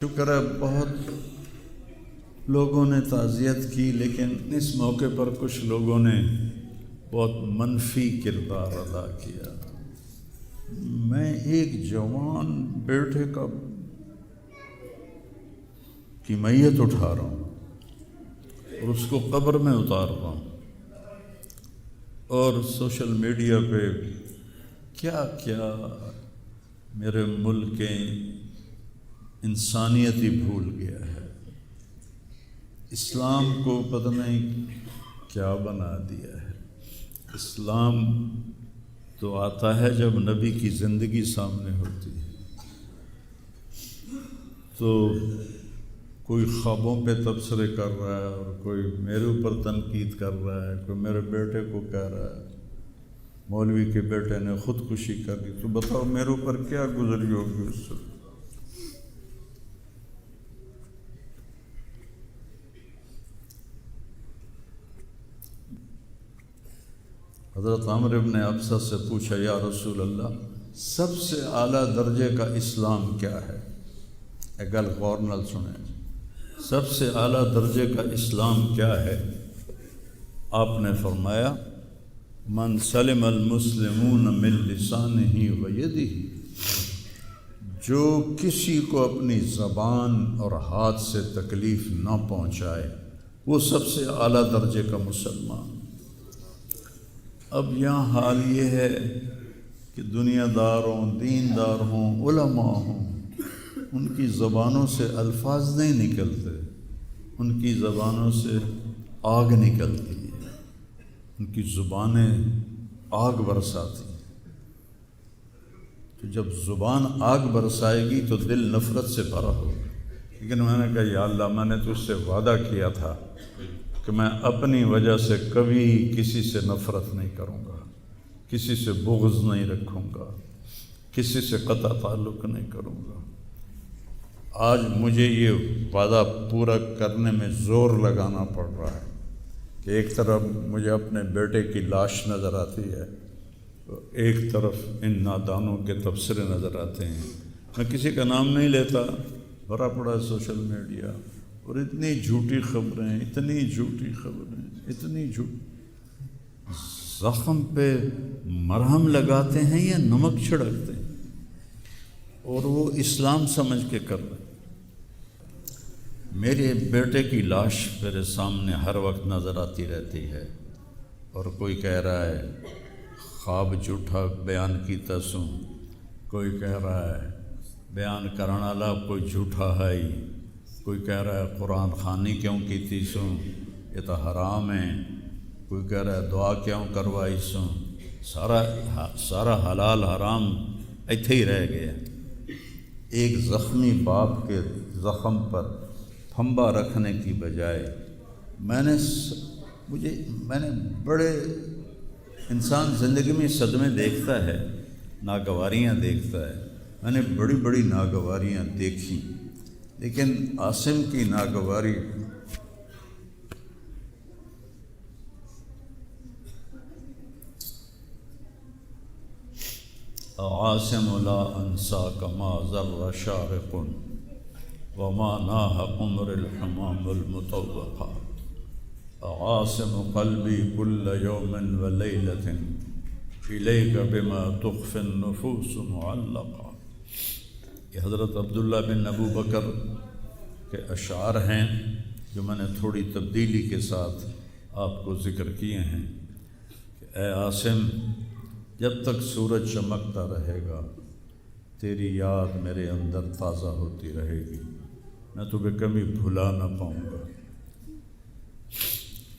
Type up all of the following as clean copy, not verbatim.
شکر ہے بہت لوگوں نے تعزیت کی، لیکن اس موقع پر کچھ لوگوں نے بہت منفی کردار ادا کیا۔ میں ایک جوان بیٹے کی میت اٹھا رہا ہوں اور اس کو قبر میں اتار رہا ہوں، اور سوشل میڈیا پہ کیا کیا میرے ملک کے انسانیت ہی بھول گیا ہے، اسلام کو پتہ نہیں کیا بنا دیا ہے۔ اسلام تو آتا ہے جب نبی کی زندگی سامنے ہوتی ہے، تو کوئی خوابوں پہ تبصرے کر رہا ہے اور کوئی میرے اوپر تنقید کر رہا ہے، کوئی میرے بیٹے کو کہہ رہا ہے مولوی کے بیٹے نے خودکشی کر لی، تو بتاؤ میرے اوپر کیا گزری ہوگی اس سے۔ حضرت عمر ابن ابسہ سے پوچھا، یا رسول اللہ، سب سے اعلیٰ درجے کا اسلام کیا ہے؟ ایک گل غور نال سنیں، سب سے اعلیٰ درجے کا اسلام کیا ہے؟ آپ نے فرمایا، من سلم المسلمون من لسانہ و یدہ، جو کسی کو اپنی زبان اور ہاتھ سے تکلیف نہ پہنچائے وہ سب سے اعلیٰ درجے کا مسلمان۔ اب یہاں حال یہ ہے کہ دنیا دار ہوں، دیندار ہوں، علماء ہوں، ان کی زبانوں سے الفاظ نہیں نکلتے، ان کی زبانوں سے آگ نکلتی ہے، ان کی زبانیں آگ برساتی ہیں۔ تو جب زبان آگ برسائے گی تو دل نفرت سے بھرا ہوگا، لیکن میں نے کہا یا اللہ، میں نے تجھ سے وعدہ کیا تھا کہ میں اپنی وجہ سے کبھی کسی سے نفرت نہیں کروں گا، کسی سے بغض نہیں رکھوں گا، کسی سے قطع تعلق نہیں کروں گا۔ آج مجھے یہ وعدہ پورا کرنے میں زور لگانا پڑ رہا ہے کہ ایک طرف مجھے اپنے بیٹے کی لاش نظر آتی ہے، ایک طرف ان نادانوں کے تبصرے نظر آتے ہیں۔ میں کسی کا نام نہیں لیتا، بھرا پڑا سوشل میڈیا، اور اتنی جھوٹی خبریں، اتنی جھوٹی خبریں، اتنی جھوٹ، زخم پہ مرہم لگاتے ہیں یا نمک چھڑکتے ہیں، اور وہ اسلام سمجھ کے کر رہے ہیں۔ میرے بیٹے کی لاش میرے سامنے ہر وقت نظر آتی رہتی ہے، اور کوئی کہہ رہا ہے خواب جھوٹا بیان کیتا سوں، کوئی کہہ رہا ہے بیان کرنے والا کوئی جھوٹا ہے ہی، کوئی کہہ رہا ہے قرآن خوانی کیوں کیتی سوں، یہ تو حرام ہے، کوئی کہہ رہا ہے دعا کیوں کروائی سوں، سارا حلال حرام ایتھے ہی رہ گیا۔ ایک زخمی باپ کے زخم پر پھنبا رکھنے کی بجائے میں نے بڑے، انسان زندگی میں صدمے دیکھتا ہے، ناگواریاں دیکھتا ہے، میں نے بڑی بڑی ناگواریاں دیکھی، لیکن عاصم کی ناگواری عاصم لا انساک ما ذر شارق وما ناہ قمر الحمام المطوقا، عاصم قلبی کل یوم ولیلۃ الیک بما تخفی النفوس معلقا۔ یہ حضرت عبداللہ بن ابو بکر کے اشعار ہیں جو میں نے تھوڑی تبدیلی کے ساتھ آپ کو ذکر کیے ہیں کہ اے عاصم، جب تک سورج چمکتا رہے گا تیری یاد میرے اندر تازہ ہوتی رہے گی، میں تمہیں کبھی بھلا نہ پاؤں گا۔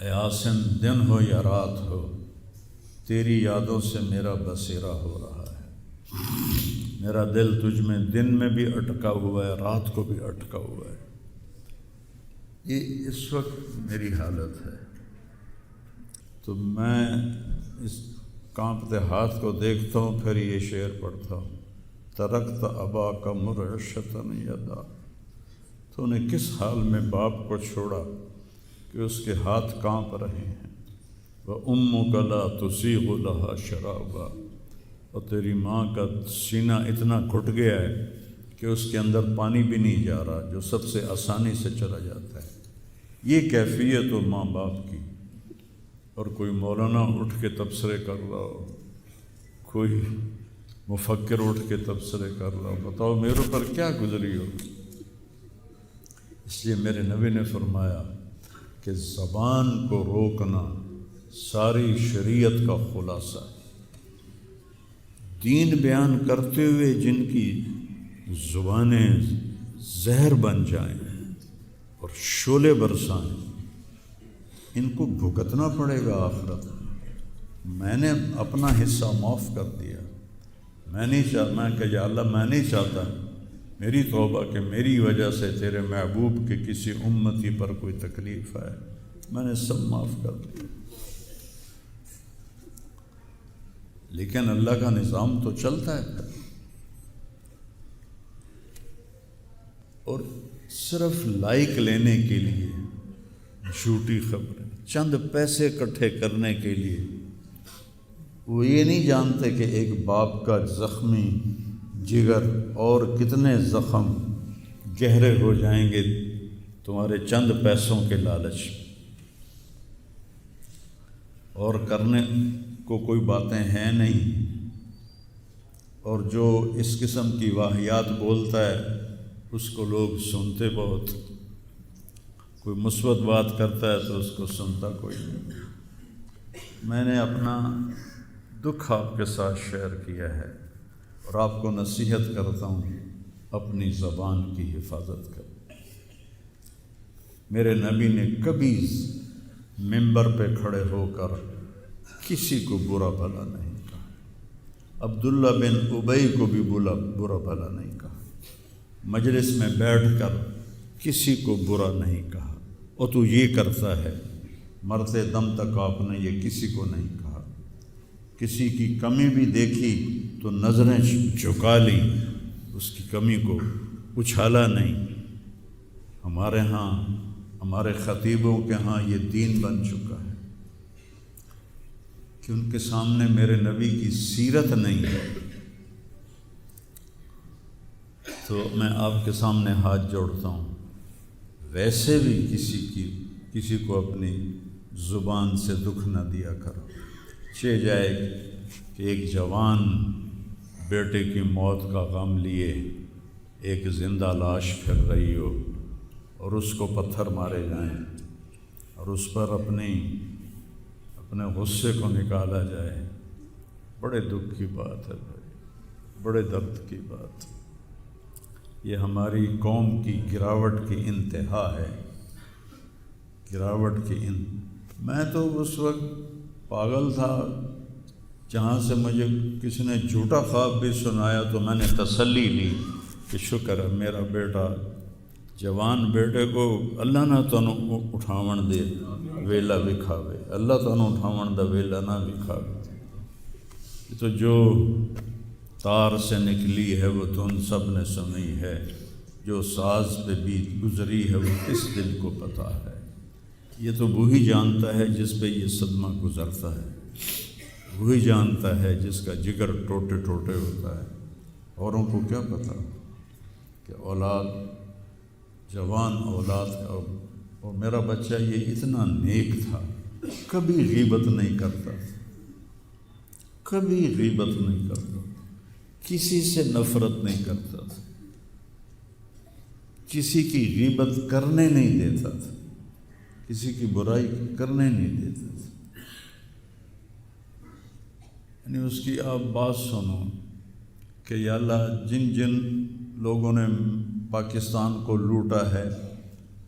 اے عاصم، دن ہو یا رات ہو، تیری یادوں سے میرا بسیرا ہو رہا ہے، میرا دل تجھ میں دن میں بھی اٹکا ہوا ہے، رات کو بھی اٹکا ہوا ہے۔ یہ اس وقت میری حالت ہے، تو میں اس کانپتے ہاتھ کو دیکھتا ہوں، پھر یہ شعر پڑھتا ہوں، ترکت اباک مرعشۃ یدا، تو نے کس حال میں باپ کو چھوڑا کہ اس کے ہاتھ کانپ رہے ہیں، وَأُمُّكَ لَا تُسِيغُ لَهَا شَرَابًا، اور تیری ماں کا سینہ اتنا گھٹ گیا ہے کہ اس کے اندر پانی بھی نہیں جا رہا، جو سب سے آسانی سے چلا جاتا ہے۔ یہ کیفیت ہو ماں باپ کی، اور کوئی مولانا اٹھ کے تبصرے کر رہا ہو، کوئی مفکر اٹھ کے تبصرے کر رہا ہو، بتاؤ میرے اوپر کیا گزری ہو۔ اس لیے میرے نبی نے فرمایا کہ زبان کو روکنا ساری شریعت کا خلاصہ ہے۔ دین بیان کرتے ہوئے جن کی زبانیں زہر بن جائیں اور شعلے برسائیں، ان کو بھگتنا پڑے گا آخرت میں۔ میں نے اپنا حصہ معاف کر دیا، میں کہ یا اللہ میں نہیں چاہتا میری توبہ کہ میری وجہ سے تیرے محبوب کے کسی امتی پر کوئی تکلیف آئے، میں نے سب معاف کر دیا۔ لیکن اللہ کا نظام تو چلتا ہے، اور صرف لائک لینے کے لیے جھوٹی خبریں، چند پیسے اکٹھے کرنے کے لیے، وہ یہ نہیں جانتے کہ ایک باپ کا زخمی جگر اور کتنے زخم گہرے ہو جائیں گے تمہارے چند پیسوں کے لالچ، اور کرنے کو کوئی باتیں ہیں نہیں۔ اور جو اس قسم کی واہیات بولتا ہے اس کو لوگ سنتے بہت، کوئی مثبت بات کرتا ہے تو اس کو سنتا کوئی نہیں۔ میں نے اپنا دکھ آپ کے ساتھ شیئر کیا ہے، اور آپ کو نصیحت کرتا ہوں اپنی زبان کی حفاظت کریں۔ میرے نبی نے کبھی ممبر پہ کھڑے ہو کر کسی کو برا بھلا نہیں کہا، عبداللہ بن ابی کو بھی برا بھلا نہیں کہا، مجلس میں بیٹھ کر کسی کو برا نہیں کہا، اور تو یہ کرتا ہے، مرتے دم تک آپ نے یہ کسی کو نہیں کہا۔ کسی کی کمی بھی دیکھی تو نظریں جھکا لی، اس کی کمی کو اچھالا نہیں۔ ہمارے ہاں، ہمارے خطیبوں کے ہاں یہ دین بن چکا ہے کہ ان کے سامنے میرے نبی کی سیرت نہیں ہے، تو میں آپ کے سامنے ہاتھ جوڑتا ہوں، ویسے بھی کسی کو اپنی زبان سے دکھ نہ دیا کرو۔ چہ جائے کہ ایک جوان بیٹے کی موت کا غم لیے ایک زندہ لاش پھر رہی ہو، اور اس کو پتھر مارے جائیں، اور اس پر اپنے غصے کو نکالا جائے۔ بڑے دکھ کی بات ہے بھائی، بڑے درد کی بات۔ یہ ہماری قوم کی گراوٹ کی انتہا ہے، گراوٹ کی میں تو اس وقت پاگل تھا، جہاں سے مجھے کسی نے جھوٹا خواب بھی سنایا تو میں نے تسلی لی کہ شکر ہے میرا بیٹا، جوان بیٹے کو اللہ نہ تنوں اٹھاون دے ویلا بھی کھاوے، اللہ تنوں اٹھاون دا ویلا نہ بھی کھاوے۔ تو جو تار سے نکلی ہے وہ دھن سب نے سنی ہے، جو ساز پہ بیت گزری ہے وہ کس دل کو پتہ ہے۔ یہ تو وہی جانتا ہے جس پہ یہ صدمہ گزرتا ہے، وہی جانتا ہے جس کا جگر ٹوٹے ٹوٹے ہوتا ہے۔ اوروں کو کیا پتہ کہ اولاد، جوان اولاد کا، اور میرا بچہ یہ اتنا نیک تھا، کبھی غیبت نہیں کرتا، کبھی غیبت نہیں کرتا، کسی سے نفرت نہیں کرتا تھا، کسی کی غیبت کرنے نہیں دیتا تھا، کسی کی برائی کرنے نہیں دیتا تھا۔ یعنی اس کی آپ بات سنو کہ یا اللہ جن جن لوگوں نے پاکستان کو لوٹا ہے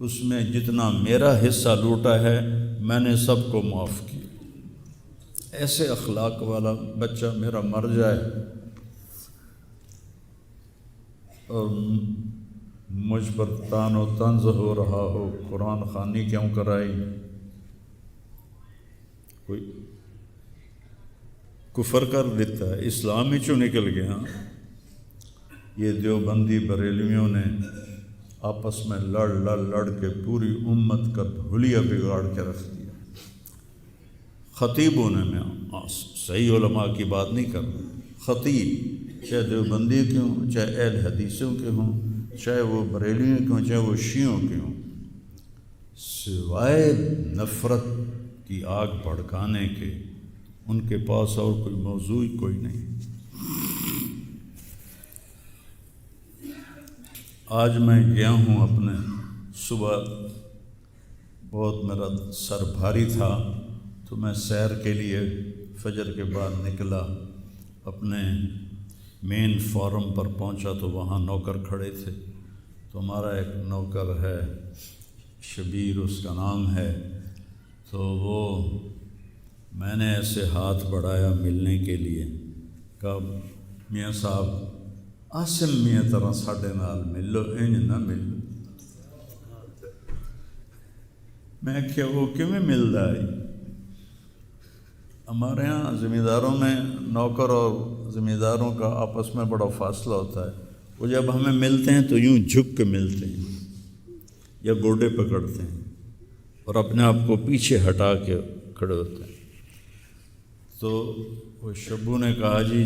اس میں جتنا میرا حصہ لوٹا ہے میں نے سب کو معاف کیا۔ ایسے اخلاق والا بچہ میرا مر جائے اور مجھ پر تان و طنز ہو رہا ہو، قرآن خوانی کیوں کرائی، کوئی کفر کر دیتا ہے، اسلام ہی چوں نکل گیا۔ یہ دیوبندی بریلویوں نے آپس میں لڑ کے پوری امت کا بھولیا بگاڑ کے رکھ دیا۔ خطیبوں نے، میں صحیح علماء کی بات نہیں کر رہا، خطیب چاہے دیوبندی کے ہوں، چاہے اہل حدیثوں کے ہوں، چاہے وہ بریلیوں کے ہوں، چاہے وہ شیعوں کے ہوں، سوائے نفرت کی آگ بھڑکانے کے ان کے پاس اور کوئی موضوع کوئی نہیں۔ آج میں گیا ہوں اپنے، صبح بہت میرا سر بھاری تھا تو میں سیر کے لیے فجر کے بعد نکلا، اپنے مین فارم پر پہنچا تو وہاں نوکر کھڑے تھے، تو ہمارا ایک نوکر ہے شبیر اس کا نام ہے، تو وہ میں نے ایسے ہاتھ بڑھایا ملنے کے لیے، کہا میاں صاحب عاصم میاں طرح ساڈے نال مل لو، انج نہ مل لو۔ میں کیا وہ کیویں ملدا ہے؟ ہمارے ہاں زمینداروں میں نوکر اور زمینداروں کا آپس میں بڑا فاصلہ ہوتا ہے، وہ جب ہمیں ملتے ہیں تو یوں جھک کے ملتے ہیں یا گوڈے پکڑتے ہیں اور اپنے آپ کو پیچھے ہٹا کے کھڑے ہوتے ہیں۔ تو وہ شبو نے کہا جی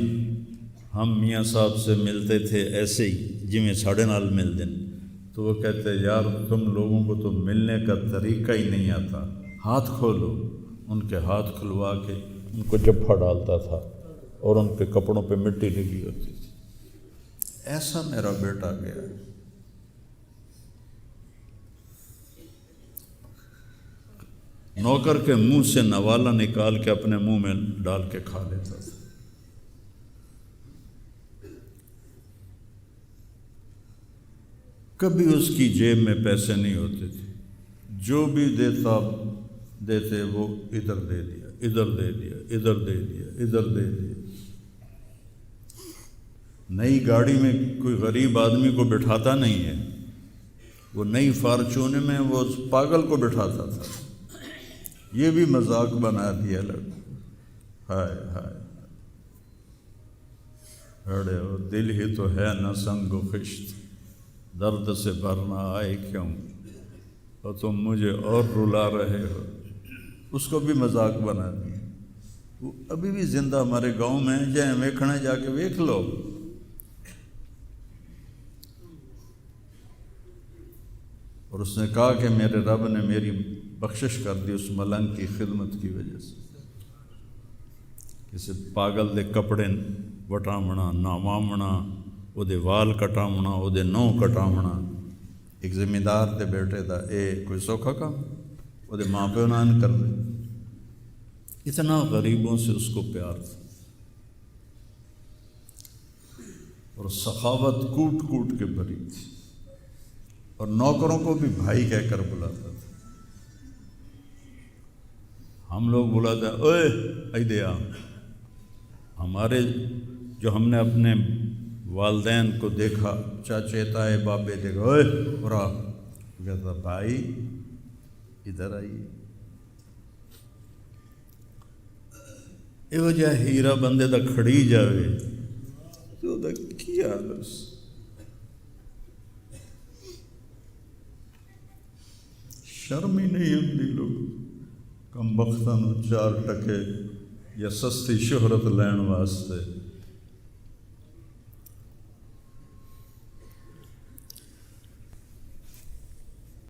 ہم میاں صاحب سے ملتے تھے ایسے ہی جویں ساڑے نال مل دیں، تو وہ کہتے یار تم لوگوں کو تو ملنے کا طریقہ ہی نہیں آتا، ہاتھ کھولو۔ ان کے ہاتھ کھلوا کے ان کو جپھا ڈالتا تھا اور ان کے کپڑوں پہ مٹی لگی ہوتی تھی۔ ایسا میرا بیٹا گیا۔ نوکر کے منہ سے نوالا نکال کے اپنے منہ میں ڈال کے کھا لیتا تھا۔ کبھی اس کی جیب میں پیسے نہیں ہوتے تھے، جو بھی دیتے وہ ادھر دے دیا، ادھر دے دیا، ادھر دے دیا، ادھر دے دیا۔ نئی گاڑی میں کوئی غریب آدمی کو بٹھاتا نہیں ہے، وہ نئی فارچون میں وہ اس پاگل کو بٹھاتا تھا۔ یہ بھی مذاق بنا دیا لڑکا۔ ہائے ہائے ہڑے ہو دل ہی تو ہے نہ سنگ و خشت، درد سے بھرنا آئے کیوں، اور تم مجھے اور رلا رہے ہو۔ اس کو بھی مذاق بنا دیا۔ وہ ابھی بھی زندہ ہمارے گاؤں میں جائیں ویکھنا جا کے ویکھ لو۔ اور اس نے کہا کہ میرے رب نے میری بخشش کر دی اس ملنگ کی خدمت کی وجہ سے۔ کسی پاگل دے کپڑے وٹامنا، ناوامنا، وہ دے وال کٹامنا، وہ دے نو کٹامنا، ایک زمیندار دے بیٹے دا اے کوئی سوکھا کام؟ وہ دے ماں پیو نہ کر دے۔ اتنا غریبوں سے اس کو پیار تھا، اور سخاوت کوٹ کوٹ کے بھری تھی، اور نوکروں کو بھی بھائی کہہ کر بلاتا تھا۔ ہم لوگ بلاتے ہیں اوئے ایدے آ، ہمارے جو ہم نے اپنے والدین کو دیکھا، چاچے تائے بابے دیکھا، اوئے برا، کہتا بھائی ادھر آئیے۔ یہ جا ہیرا بندے دا کھڑی جاوے تو دا کی حالس۔ شرم ہی نہیں آتی لوگ کم بختاں نوں 4 ٹکے یا سستی شہرت لین واسطے